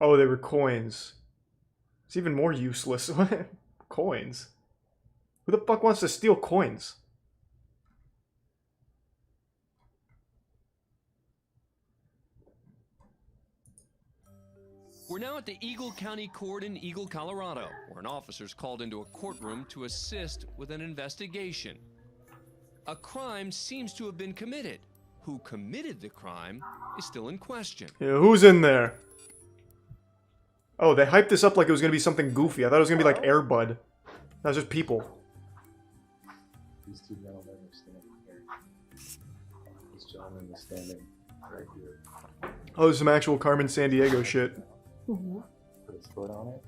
Oh, they were coins. It's even more useless. Coins? Who the fuck wants to steal coins? We're now at the Eagle County Court in Eagle, Colorado, where an officer's called into a courtroom to assist with an investigation. A crime seems to have been committed. Who committed the crime is still in question. Yeah, who's in there? Oh, they hyped this up like it was gonna be something goofy. I thought it was gonna be like Air Bud. That was just people. These two gentlemen are standing here. This gentleman is standing right here. Oh, there's some actual Carmen Sandiego shit. Put his foot on it.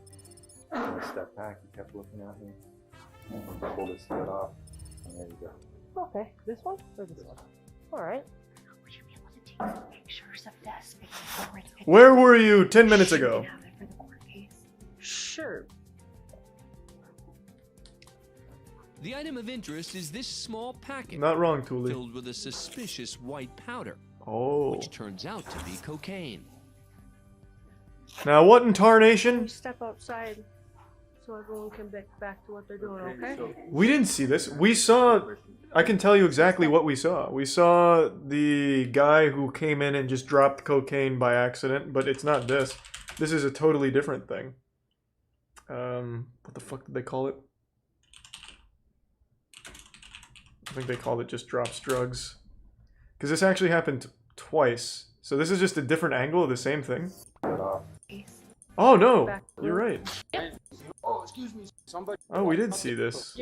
And I stepped back. He kept looking at me. And I pulled his foot off. And there you go. Okay, this one or this one? All right. Would you be able to take some pictures of this? Because we're ready to Where were you 10 minutes ago? have it for the court case. Sure. The item of interest is this small packet Not wrong, Thule. filled with a suspicious white powder, Oh. which turns out to be cocaine. Now what in tarnation? We step outside so everyone can get back to what they're doing, okay? We didn't see this. We saw... I can tell you exactly what we saw. We saw the guy who came in and just dropped cocaine by accident, but it's not this. This is a totally different thing. What the fuck did they call it? I think they called it just drops drugs. Because this actually happened twice. So this is just a different angle of the same thing. Oh no! You're right. Oh, excuse me, somebody. Oh, we did see this.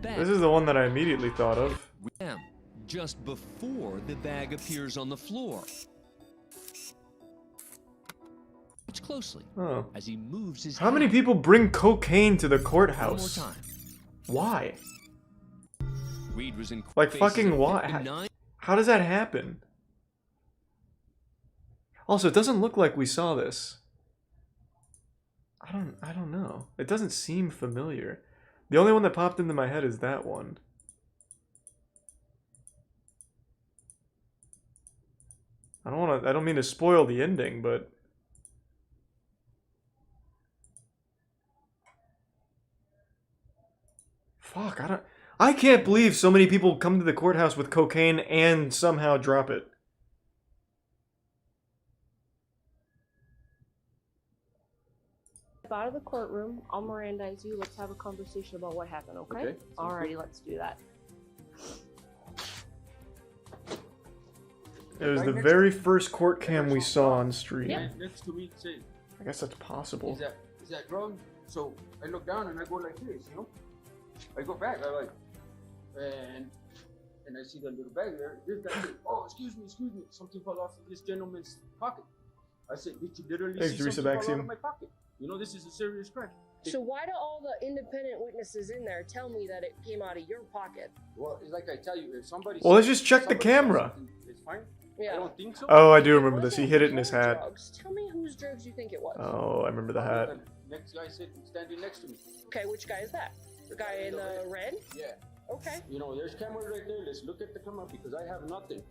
Bag This is the one that I immediately thought of. just before the bag appears on the floor. Watch closely Oh. as he moves his How many hand. people bring cocaine to the One more courthouse? time. Why? Reed was in court Like, facing fucking why? 59 How does that happen? Also, it doesn't look like we saw this. I don't know. It doesn't seem familiar. The only one that popped into my head is that one. I don't mean to spoil the ending, but fuck, I can't believe so many people come to the courthouse with cocaine and somehow drop it. Step out of the courtroom. I'll Mirandize you. Let's have a conversation about what happened, okay? Okay, sounds Alrighty, let's do that. It was the very first court cam we saw on stream. Yeah. Next to me, say, I guess that's possible. is that drug? So I look down and I go like this, you know? I go back, I like, and I see the little bag there. This guy said, oh, excuse me, something fell off of this gentleman's pocket. I said, did you literally Thanks, see Teresa something fall out Baxium. of my pocket? You know, this is a serious crime. So why do all the independent witnesses in there tell me that it came out of your pocket? Well, it's like I tell you, if somebody... Well, let's just check the somebody says camera. something, it's fine. I Yeah. don't think so. Oh, I do It remember this. He wasn't hid it in his your hat. drugs. Tell me whose drugs you think it was. Oh, I remember the hat. The next guy standing next to me. Okay, which guy is that? The guy in the red? Yeah. Okay. You know, there's camera right there. Let's look at the camera because I have nothing.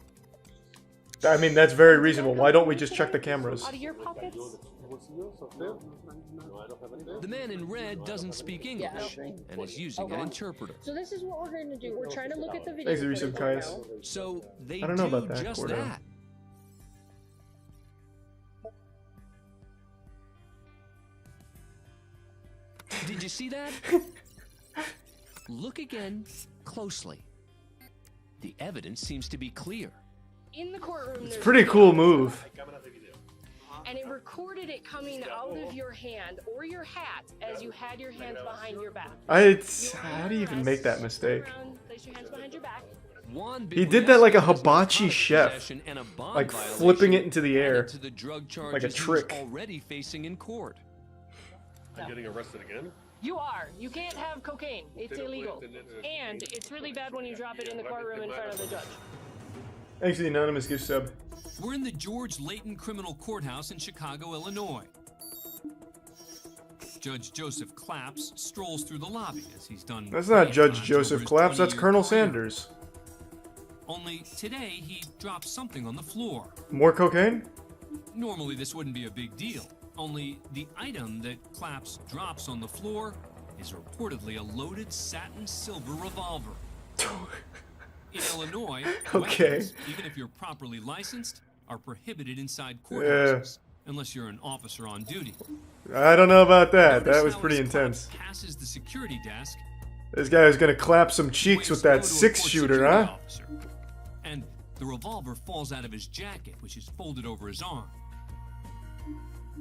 I mean, that's very reasonable. Why don't we just check the cameras? Out of your pockets? The man in red doesn't speak English and is using an interpreter. So this is what we're going to do. We're trying to look at the video Thanks, Teresa footage Kais. now. So they I don't know do about that, just Gordo. that. Did you see that? Look again closely. The evidence seems to be clear. In the courtroom, It's a there's pretty cool move. and it recorded it coming out of your hand or your hat as you had your hands behind your back. How do you even make that mistake? Place your hands behind your back. Juan He did that like a Bibliescu has hibachi narcotics chef, possession and a bond like violation flipping it into the air, added to the drug charges like a he was trick. already facing in court. I'm getting arrested again? You are. You can't have cocaine. It's illegal. And it's really bad when you drop it in the courtroom in front of the judge. Thanks for the anonymous gift sub. We're in the George Layton Criminal Courthouse in Chicago, Illinois. Judge Joseph Claps strolls through the lobby as he's done. That's not many Judge times Joseph over his Claps, that's 20-year Colonel career. Sanders. Only today he dropped something on the floor. More cocaine? Normally this wouldn't be a big deal, only the item that Claps drops on the floor is reportedly a loaded satin silver revolver. In Illinois, Okay. weapons, even if you're properly licensed, are prohibited inside courthouses, unless you're an officer on duty. I don't know about that. Notice That was how pretty as intense. Claps passes the security desk, This guy was gonna clap some cheeks with that waits to go to a court 6-shooter, security huh? officer, and the revolver falls out of his jacket, which is folded over his arm.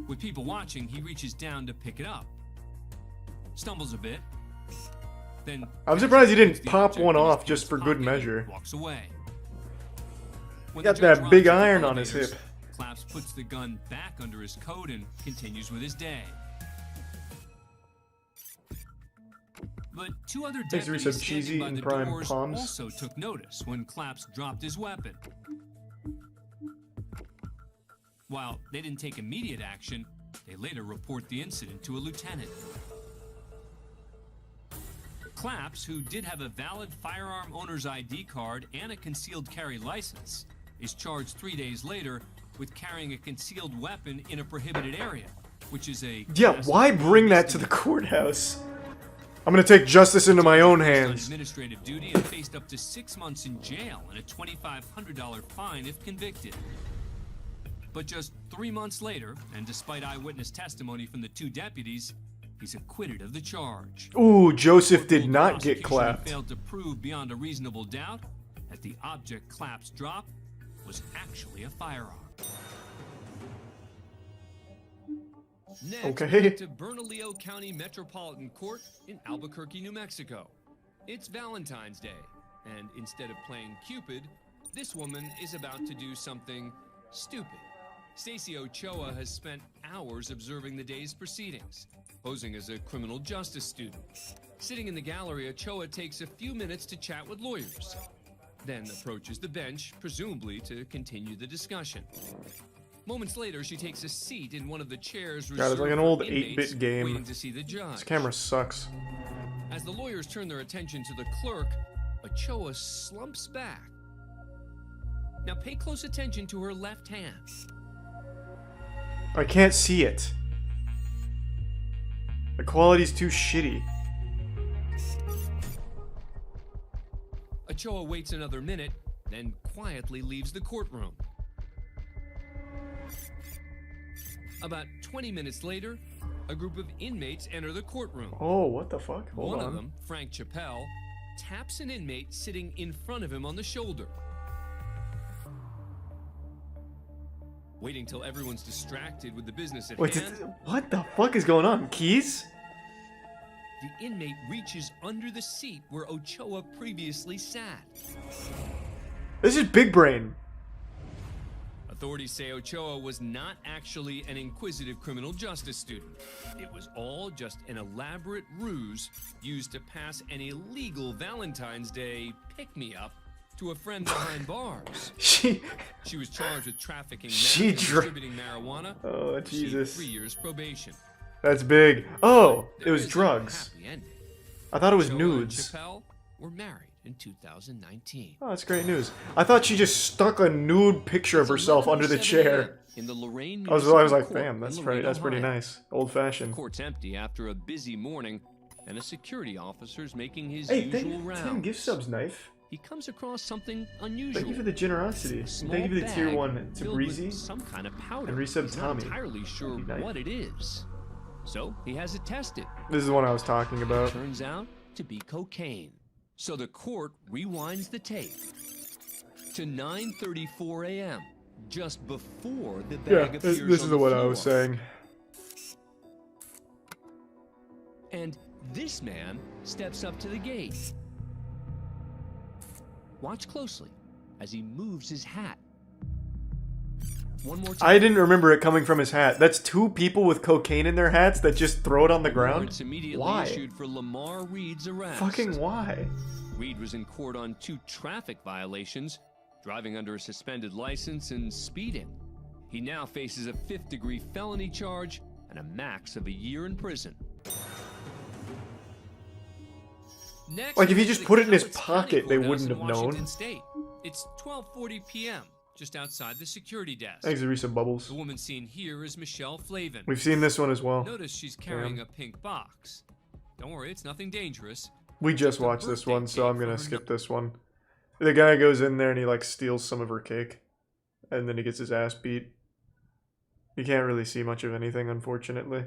With people watching, he reaches down to pick it up, stumbles a bit, then I'm surprised he didn't puts the pop object one in his off just pants for good pocket measure. and walks away. When Got the judge that big arrives at the iron on his elevators, hip. Claps puts the gun back under his coat and continues with his day. But two other Thanks for deputies resub, standing Cheesy by and the Prime doors Palms. also took notice when Claps dropped his weapon. While they didn't take immediate action, they later report the incident to a lieutenant. Claps, who did have a valid firearm owner's ID card and a concealed carry license, is charged 3 days later with carrying a concealed weapon in a prohibited area, which is a... Yeah, why bring that to the courthouse? I'm gonna take justice into my own On hands. administrative duty and faced up to 6 months in jail and a $2,500 fine if convicted. But just 3 months later, and despite eyewitness testimony from the two deputies, he's acquitted of the charge. Ooh, Joseph did Although the not get prosecution clapped. failed to prove beyond a reasonable doubt that the object Claps dropped was actually a firearm. Next, Okay. back to Bernalillo County Metropolitan Court in Albuquerque, New Mexico. It's Valentine's Day, and instead of playing Cupid, this woman is about to do something stupid. Stacy Ochoa has spent hours observing the day's proceedings, posing as a criminal justice student. Sitting in the gallery, Ochoa takes a few minutes to chat with lawyers, then approaches the bench, presumably to continue the discussion. Moments later, she takes a seat in one of the chairs reserved God, it's like an for old inmates 8-bit game. waiting to see the judge. This camera sucks. As the lawyers turn their attention to the clerk, Ochoa slumps back. Now pay close attention to her left hand. I can't see it. The quality's too shitty. Ochoa waits another minute, then quietly leaves the courtroom. About 20 minutes later, a group of inmates enter the courtroom. Oh, what the fuck? Hold One on. of them, Frank Chappelle, taps an inmate sitting in front of him on the shoulder. Waiting till everyone's distracted with the business at Wait, hand, what the fuck is going on? Keys? the inmate reaches under the seat where Ochoa previously sat. This is big brain. Authorities say Ochoa was not actually an inquisitive criminal justice student. It was all just an elaborate ruse used to pass an illegal Valentine's Day pick-me-up to a friend behind bars. She She was charged with trafficking She meth and dr- distributing marijuana. Oh, Received Jesus. 3 years probation. That's big. Oh, it There was is a drugs. happy ending. I thought it was Ochoa nudes. and Chappelle were married in 2019. Oh, that's great news. I thought she just stuck a nude picture of herself under the 11:07 chair. in the Lorain I was Municipal like, Court damn, in that's Laredo, pretty Ohio. nice. Old fashioned. Court's empty after a busy morning, and a security officer's making his Hey, usual thank rounds. 10 gift subs, Knife. He comes across something unusual. Thank you for the generosity. A And small thank you for the tier bag 1 to filled Breezy. with some kind of powder. and resub He's Tommy. not entirely sure Thank you, Knife. what it is. So he has it tested. This is the one I was talking about. Turns out to be cocaine. So the court rewinds the tape to 9:34 a.m., just before the Yeah, bag this appears is on the the one I was floor. saying. And this man steps up to the gate. Watch closely as he moves his hat. One more time. I didn't remember it coming from his hat. That's 2 people with cocaine in their hats that just throw it on the ground? Warrants immediately Why? issued for Lamar Reed's arrest. Fucking why? Reed was in court on 2 traffic violations, driving under a suspended license and speeding. He now faces a 5th-degree felony charge and a max of a year in prison. Next, Like, if he is just the put it in his Cowlitz pocket, County they Courthouse wouldn't in have known. Washington State. It's 12:40 p.m. just outside the security desk. Thanks, Arisa Bubbles. The woman seen here is Michelle Flavin. We've seen this one as well. Notice she's carrying a pink box. Don't worry, it's nothing dangerous. We just watched this one, so I'm gonna skip this one. The guy goes in there and he like steals some of her cake, and then he gets his ass beat. You can't really see much of anything, unfortunately.